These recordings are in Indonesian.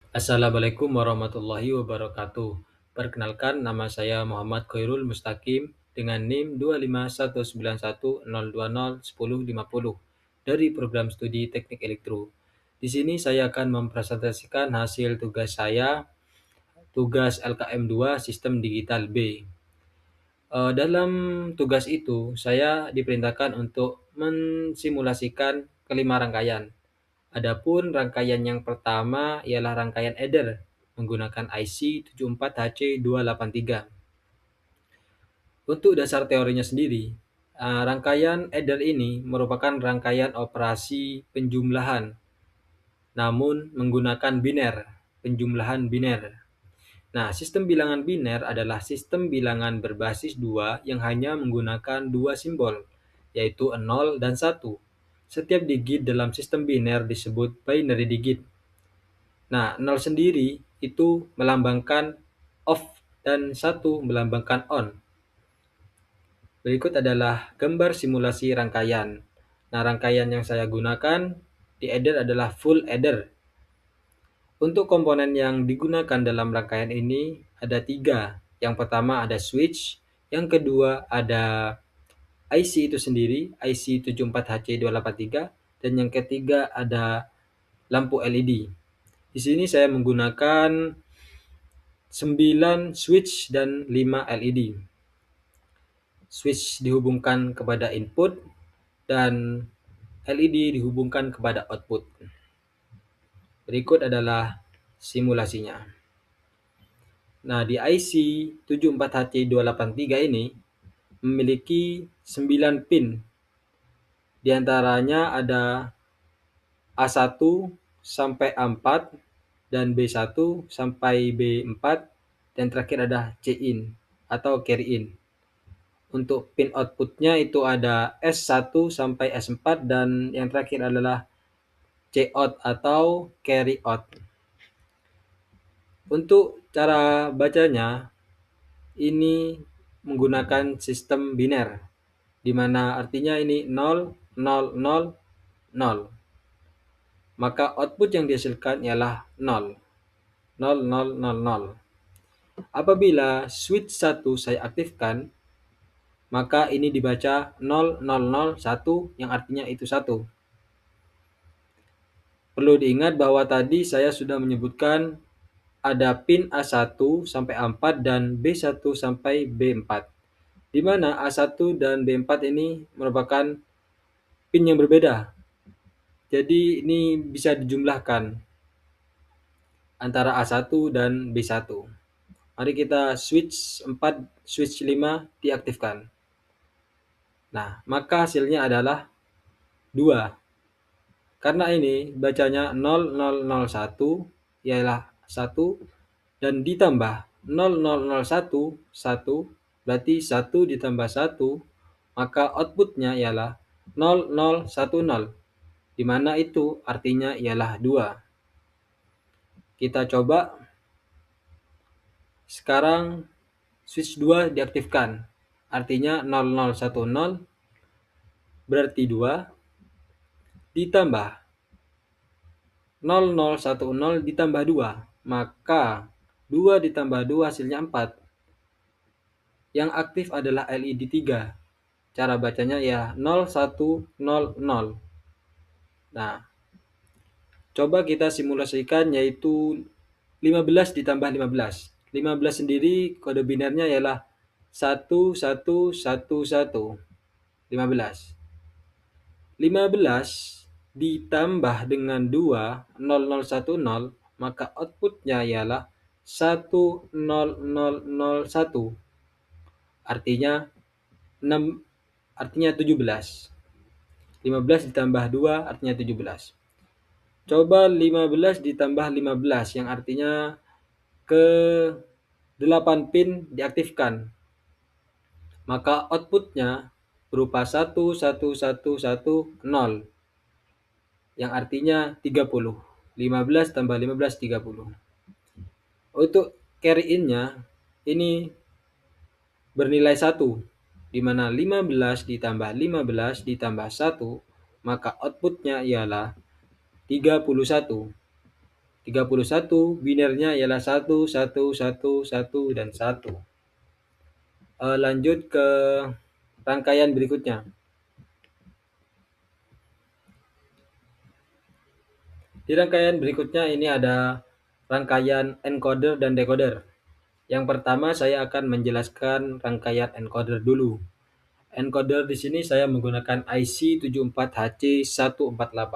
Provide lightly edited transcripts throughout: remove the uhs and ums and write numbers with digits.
Assalamualaikum warahmatullahi wabarakatuh. Perkenalkan, nama saya Muhammad Khairul Mustaqim dengan NIM 2519102011050 dari program studi Teknik Elektro. Di sini saya akan mempresentasikan hasil tugas saya, tugas LKM 2 Sistem Digital B. Dalam tugas itu, saya diperintahkan untuk mensimulasikan kelima rangkaian. Adapun rangkaian yang pertama ialah rangkaian Adder menggunakan IC 74HC283. Untuk dasar teorinya sendiri, rangkaian Adder ini merupakan rangkaian operasi penjumlahan, namun menggunakan biner, penjumlahan biner. Nah, sistem bilangan biner adalah sistem bilangan berbasis 2 yang hanya menggunakan dua simbol, yaitu 0 dan 1. Setiap digit dalam sistem biner disebut binary digit. Nah, 0 sendiri itu melambangkan off dan 1 melambangkan on. Berikut adalah gambar simulasi rangkaian. Nah, rangkaian yang saya gunakan di adder adalah full adder. Untuk komponen yang digunakan dalam rangkaian ini ada 3. Yang pertama ada switch, yang kedua ada IC itu sendiri, IC 74HC283, dan yang ketiga ada lampu LED. Di sini saya menggunakan 9 switch dan 5 LED. Switch dihubungkan kepada input dan LED dihubungkan kepada output. Berikut adalah simulasinya. Nah, di IC 74HC283 ini memiliki 9 pin. Di antaranya ada A1 sampai A4 dan B1 sampai B4, dan terakhir ada C-in atau carry in. Untuk pin outputnya itu ada S1 sampai S4 dan yang terakhir adalah C-out atau carry out. Untuk cara bacanya ini menggunakan sistem biner, di mana artinya ini 0, 0, 0, 0. Maka output yang dihasilkan ialah 0, 0, 0, 0, 0. Apabila switch 1 saya aktifkan, maka ini dibaca 0, 0, 0, 1 yang artinya itu 1. Perlu diingat bahwa tadi saya sudah menyebutkan ada pin A1 sampai A4 dan B1 sampai B4. Di mana A1 dan B4 ini merupakan pin yang berbeda. Jadi ini bisa dijumlahkan antara A1 dan B1. Mari kita switch 4, switch 5 diaktifkan. Nah, maka hasilnya adalah 2. Karena ini bacanya 0001 ialah 1 dan ditambah 0001 1, berarti 1 ditambah 1, maka outputnya ialah 0010, di mana itu artinya ialah 2. Kita coba. Sekarang switch 2 diaktifkan. Artinya 0010 berarti 2 ditambah 0010 ditambah 2. Maka 2 ditambah 2 hasilnya 4. Yang aktif adalah LED 3. Cara bacanya ya 0100. Nah, coba kita simulasikan yaitu 15 ditambah 15. 15 sendiri kode binernya ialah 1111. 15. 15 ditambah dengan 2, 0010, maka outputnya ialah 10001. Artinya 6, artinya 17. 15 ditambah 2 artinya 17. Coba 15 ditambah 15 yang artinya ke 8 pin diaktifkan. Maka outputnya berupa 11110 yang artinya 30. 15 tambah 15 30. Untuk carry in-nya ini bernilai 1, di mana 15 ditambah 15 ditambah 1, maka outputnya ialah 31. 31 binernya ialah 1, 1, 1, 1, dan 1. Lanjut ke rangkaian berikutnya. Di rangkaian berikutnya ini ada rangkaian encoder dan decoder. Yang pertama saya akan menjelaskan rangkaian encoder dulu. Encoder di sini saya menggunakan IC 74HC148.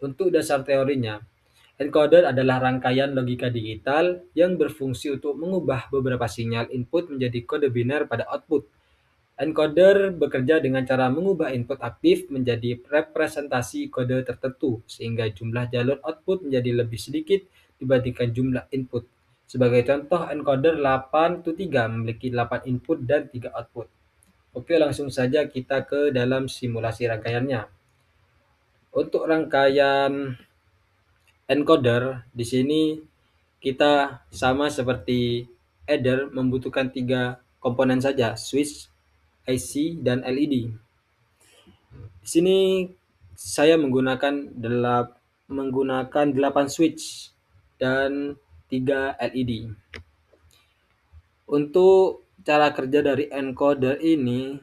Untuk dasar teorinya, encoder adalah rangkaian logika digital yang berfungsi untuk mengubah beberapa sinyal input menjadi kode biner pada output. Encoder bekerja dengan cara mengubah input aktif menjadi representasi kode tertentu, sehingga jumlah jalur output menjadi lebih sedikit dibandingkan jumlah input. Sebagai contoh, encoder 8-3 memiliki 8 input dan 3 output. Oke, langsung saja kita ke dalam simulasi rangkaiannya. Untuk rangkaian encoder, di sini kita sama seperti adder membutuhkan 3 komponen saja, switch, IC, dan LED. Di sini saya menggunakan 8 switch dan 3 LED. Untuk cara kerja dari encoder ini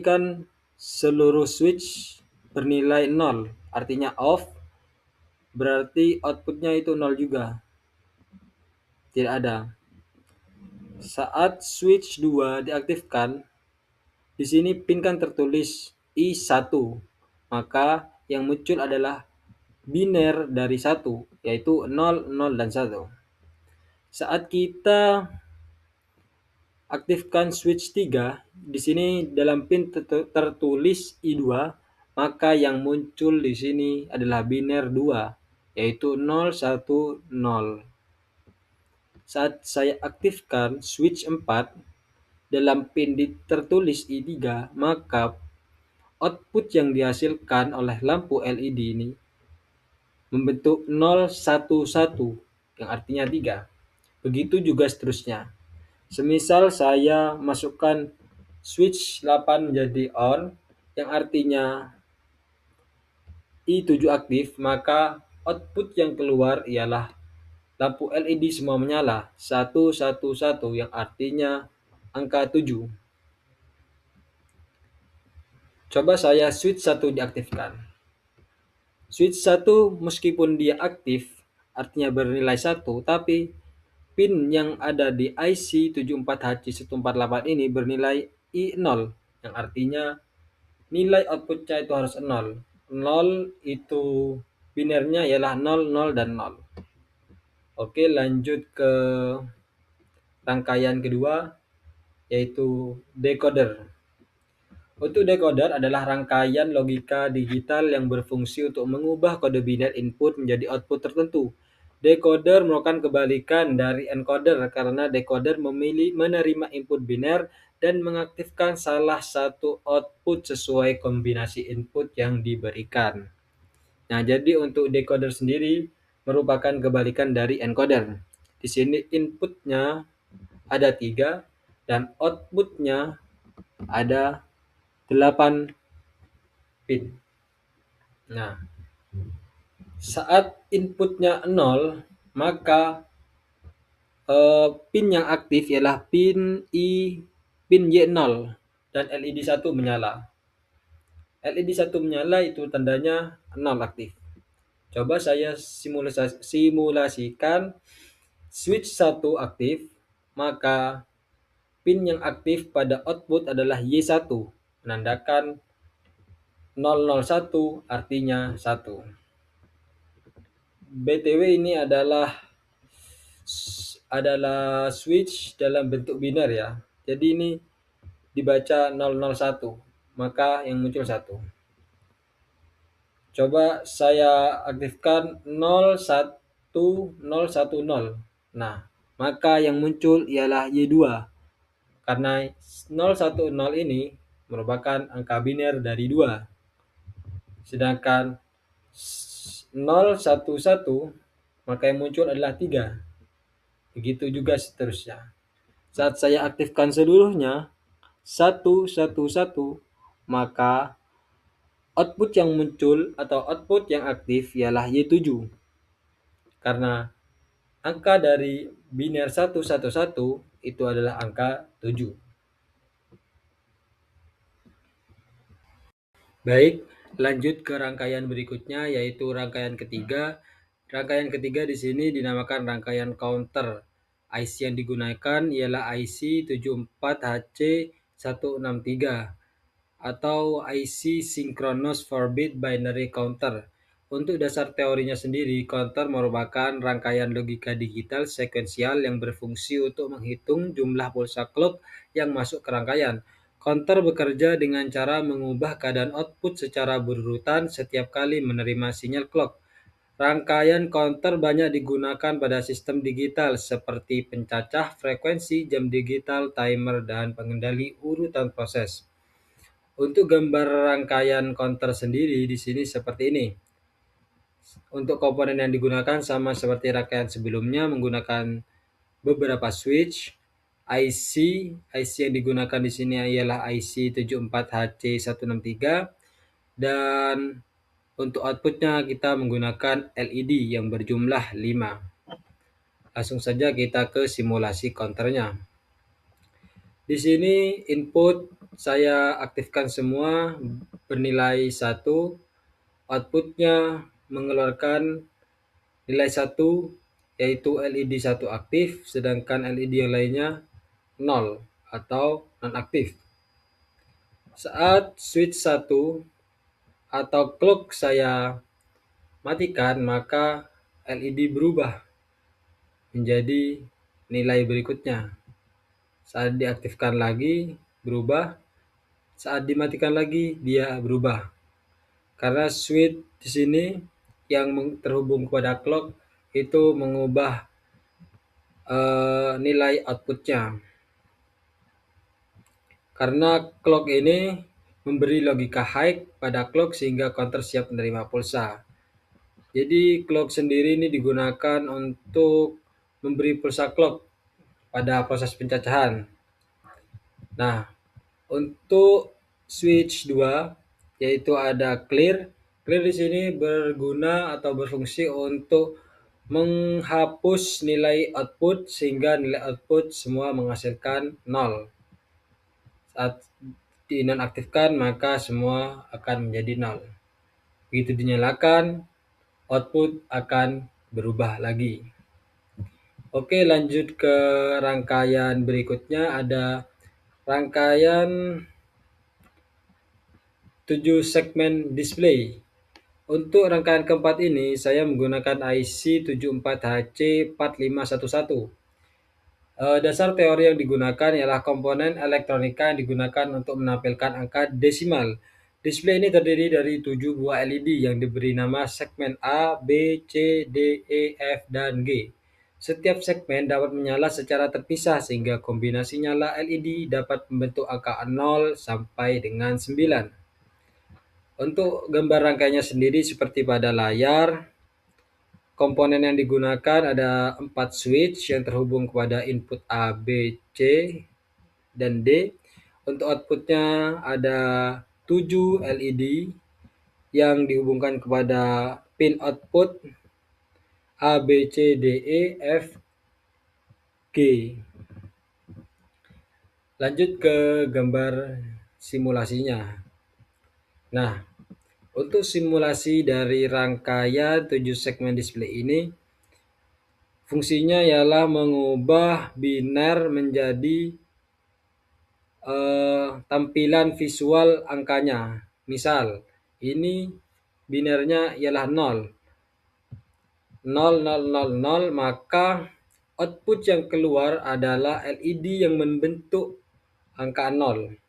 kan seluruh switch bernilai 0, artinya off, berarti outputnya itu 0 juga, tidak ada. Saat switch 2 diaktifkan, di sini pin kan tertulis I1, maka yang muncul adalah biner dari 1, yaitu 0, 0, dan 1. Saat kita aktifkan switch 3, di sini dalam pin tertulis I2, maka yang muncul di sini adalah biner 2, yaitu 0, 1, 0. Saat saya aktifkan switch 4, dalam pin tertulis I3, maka output yang dihasilkan oleh lampu LED ini membentuk 0, 1, 1, yang artinya 3. Begitu juga seterusnya. Semisal saya masukkan switch 8 menjadi on, yang artinya I7 aktif, maka output yang keluar ialah lampu LED semua menyala, 1, 1, 1, yang artinya angka 7. Coba saya switch 1 diaktifkan. Switch 1 meskipun dia aktif, artinya bernilai 1, tapi pin yang ada di IC 74HC148 ini bernilai I0, yang artinya nilai outputnya itu harus 0. 0 itu binernya ialah 0, 0, dan 0. Oke, lanjut ke rangkaian kedua, yaitu decoder. Untuk decoder adalah rangkaian logika digital yang berfungsi untuk mengubah kode biner input menjadi output tertentu. Decoder merupakan kebalikan dari encoder karena decoder menerima input biner dan mengaktifkan salah satu output sesuai kombinasi input yang diberikan. Nah, jadi untuk decoder sendiri merupakan kebalikan dari encoder. Di sini inputnya ada 3 dan outputnya ada 8 pin. Nah, saat inputnya 0, maka pin yang aktif ialah pin Y0 dan LED 1 menyala. LED 1 menyala itu tandanya 0 aktif. Coba saya simulasikan switch 1 aktif, maka pin yang aktif pada output adalah Y1, menandakan 001 artinya 1. BTW ini adalah switch dalam bentuk biner ya. Jadi ini dibaca 001, maka yang muncul 1. Coba saya aktifkan 01010. Nah, maka yang muncul ialah Y2. Karena 010 ini merupakan angka biner dari 2. Sedangkan 011 maka yang muncul adalah 3. Begitu juga seterusnya. Saat saya aktifkan seluruhnya 111, maka output yang muncul atau output yang aktif ialah Y7. karena angka dari biner 111 itu adalah angka 7. Baik, lanjut ke rangkaian berikutnya, yaitu rangkaian ketiga. Rangkaian ketiga di sini dinamakan rangkaian counter. IC yang digunakan ialah IC 74HC163 atau IC Synchronous 4-bit Binary Counter. Untuk dasar teorinya sendiri, counter merupakan rangkaian logika digital sekuensial yang berfungsi untuk menghitung jumlah pulsa clock yang masuk ke rangkaian. Counter bekerja dengan cara mengubah keadaan output secara berurutan setiap kali menerima sinyal clock. Rangkaian counter banyak digunakan pada sistem digital seperti pencacah frekuensi, jam digital, timer, dan pengendali urutan proses. Untuk gambar rangkaian counter sendiri di sini seperti ini. Untuk komponen yang digunakan sama seperti rangkaian sebelumnya, menggunakan beberapa switch. IC yang digunakan di sini ialah IC 74HC163 dan untuk outputnya kita menggunakan LED yang berjumlah 5. Langsung saja kita ke simulasi counternya. Di sini input saya aktifkan semua bernilai 1, outputnya mengeluarkan nilai 1 yaitu LED 1 aktif, sedangkan LED yang lainnya 0 atau non-aktif. Saat switch 1 atau clock saya matikan, maka LED berubah menjadi nilai berikutnya. Saat diaktifkan lagi berubah, saat dimatikan lagi dia berubah. Karena switch di sini yang terhubung kepada clock itu mengubah nilai outputnya. Karena clock ini memberi logika high pada clock sehingga counter siap menerima pulsa. Jadi clock sendiri ini digunakan untuk memberi pulsa clock pada proses pencacahan. Nah, untuk switch 2 yaitu ada clear. Clear di sini berguna atau berfungsi untuk menghapus nilai output sehingga nilai output semua menghasilkan 0. Saat dinonaktifkan maka semua akan menjadi 0. Begitu dinyalakan, output akan berubah lagi. Oke, lanjut ke rangkaian berikutnya, ada rangkaian 7 segmen display. Untuk rangkaian keempat ini saya menggunakan IC 74HC4511. Dasar teori yang digunakan ialah komponen elektronika yang digunakan untuk menampilkan angka desimal. Display ini terdiri dari 7 buah LED yang diberi nama segmen A, B, C, D, E, F, dan G. Setiap segmen dapat menyala secara terpisah sehingga kombinasi nyala LED dapat membentuk angka 0 sampai dengan 9. Untuk gambar rangkaiannya sendiri seperti pada layar, komponen yang digunakan ada 4 switch yang terhubung kepada input A, B, C, dan D. Untuk outputnya ada 7 LED yang dihubungkan kepada pin output A, B, C, D, E, F, G. Lanjut ke gambar simulasinya. Nah, untuk simulasi dari rangkaian 7 segmen display ini, fungsinya ialah mengubah biner menjadi tampilan visual angkanya. Misal, ini binernya ialah 0. 0, 0, 0, 0, maka output yang keluar adalah LED yang membentuk angka 0.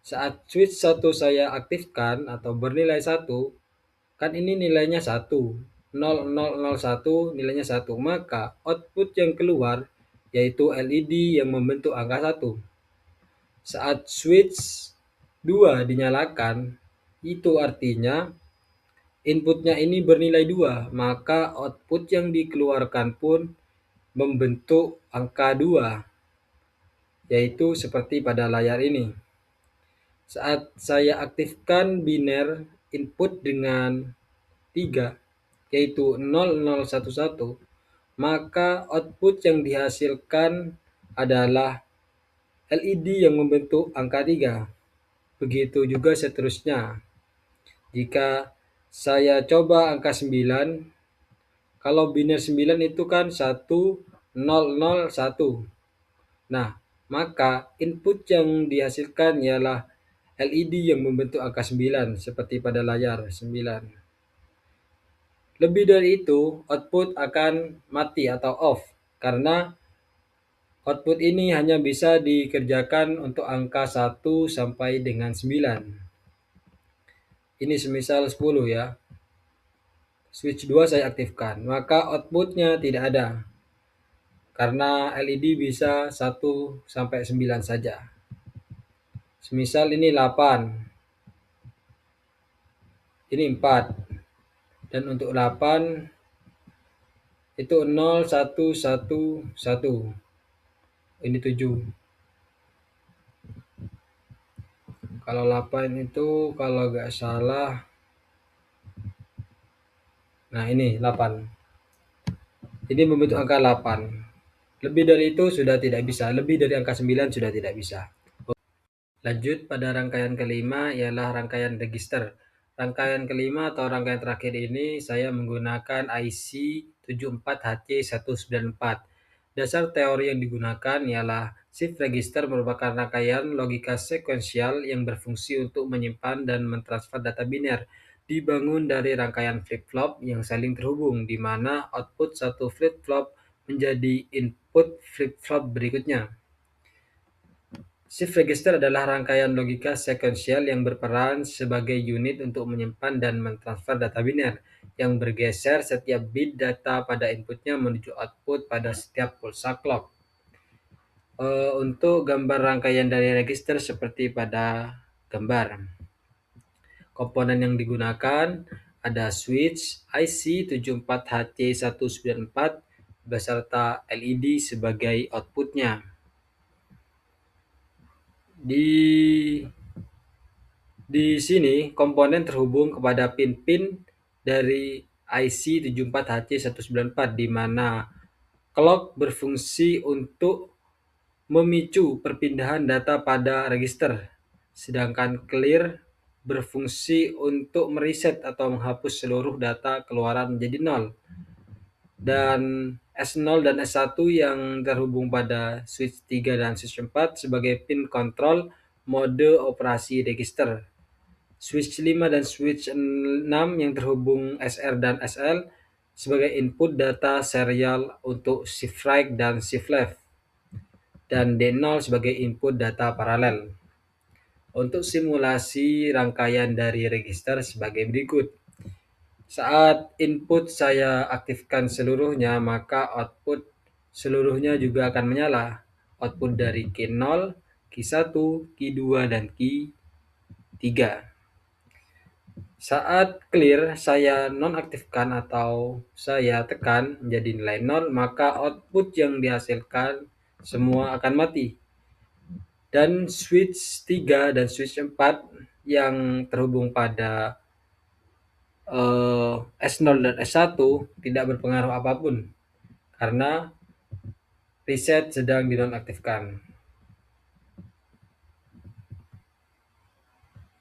Saat switch 1 saya aktifkan atau bernilai 1, kan ini nilainya 1. 0, 0, 0, 1 nilainya 1. Maka output yang keluar yaitu LED yang membentuk angka 1. Saat switch 2 dinyalakan, itu artinya inputnya ini bernilai 2, maka output yang dikeluarkan pun membentuk angka 2, yaitu seperti pada layar ini. Saat saya aktifkan biner input dengan 3, yaitu 0011, maka output yang dihasilkan adalah LED yang membentuk angka 3. Begitu juga seterusnya. Jika saya coba angka 9, kalau biner 9 itu kan 1001. Nah, maka input yang dihasilkan ialah LED yang membentuk angka 9, seperti pada layar 9. Lebih dari itu, output akan mati atau off, karena output ini hanya bisa dikerjakan untuk angka 1 sampai dengan 9. Ini semisal 10 ya. Switch 2 saya aktifkan, maka outputnya tidak ada. Karena LED bisa 1 sampai 9 saja. Semisal ini 8. Ini 4. Dan untuk 8 itu 0111. Ini 7. Kalau 8 itu kalau nggak salah, nah ini 8. Ini membentuk angka 8. Lebih dari itu sudah tidak bisa. Lebih dari angka 9 sudah tidak bisa. Lanjut pada rangkaian kelima ialah rangkaian register. Rangkaian kelima atau rangkaian terakhir ini saya menggunakan IC 74HC194. Dasar teori yang digunakan ialah shift register merupakan rangkaian logika sekuensial yang berfungsi untuk menyimpan dan mentransfer data biner dibangun dari rangkaian flip-flop yang saling terhubung, di mana output satu flip-flop menjadi input flip-flop berikutnya. Shift register adalah rangkaian logika sekuensial yang berperan sebagai unit untuk menyimpan dan mentransfer data biner, yang bergeser setiap bit data pada inputnya menuju output pada setiap pulsa clock. Untuk gambar rangkaian dari register seperti pada gambar. Komponen yang digunakan ada switch IC 74HC194 beserta LED sebagai outputnya. Di sini komponen terhubung kepada pin-pin dari IC 74HC194, di mana clock berfungsi untuk memicu perpindahan data pada register, sedangkan clear berfungsi untuk mereset atau menghapus seluruh data keluaran menjadi 0. Dan S0 dan S1 yang terhubung pada switch 3 dan switch 4 sebagai pin kontrol mode operasi register. Switch 5 dan switch 6 yang terhubung SR dan SL sebagai input data serial untuk shift right dan shift left, dan D0 sebagai input data paralel. Untuk simulasi rangkaian dari register sebagai berikut. Saat input saya aktifkan seluruhnya, maka output seluruhnya juga akan menyala. Output dari Q0, Q1, Q2, dan Q3. Saat clear saya nonaktifkan atau saya tekan menjadi nilai 0, maka output yang dihasilkan semua akan mati. Dan switch 3 dan switch 4 yang terhubung pada S0 dan S1 tidak berpengaruh apapun karena reset sedang dinonaktifkan.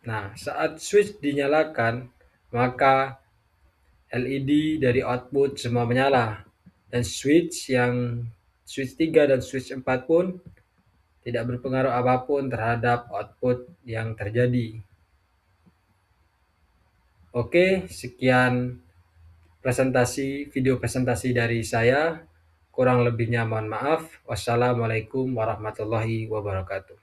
Nah, saat switch dinyalakan, maka LED dari output semua menyala, dan switch 3 dan switch 4 pun tidak berpengaruh apapun terhadap output yang terjadi. Oke, sekian video presentasi dari saya. Kurang lebihnya mohon maaf. Wassalamualaikum warahmatullahi wabarakatuh.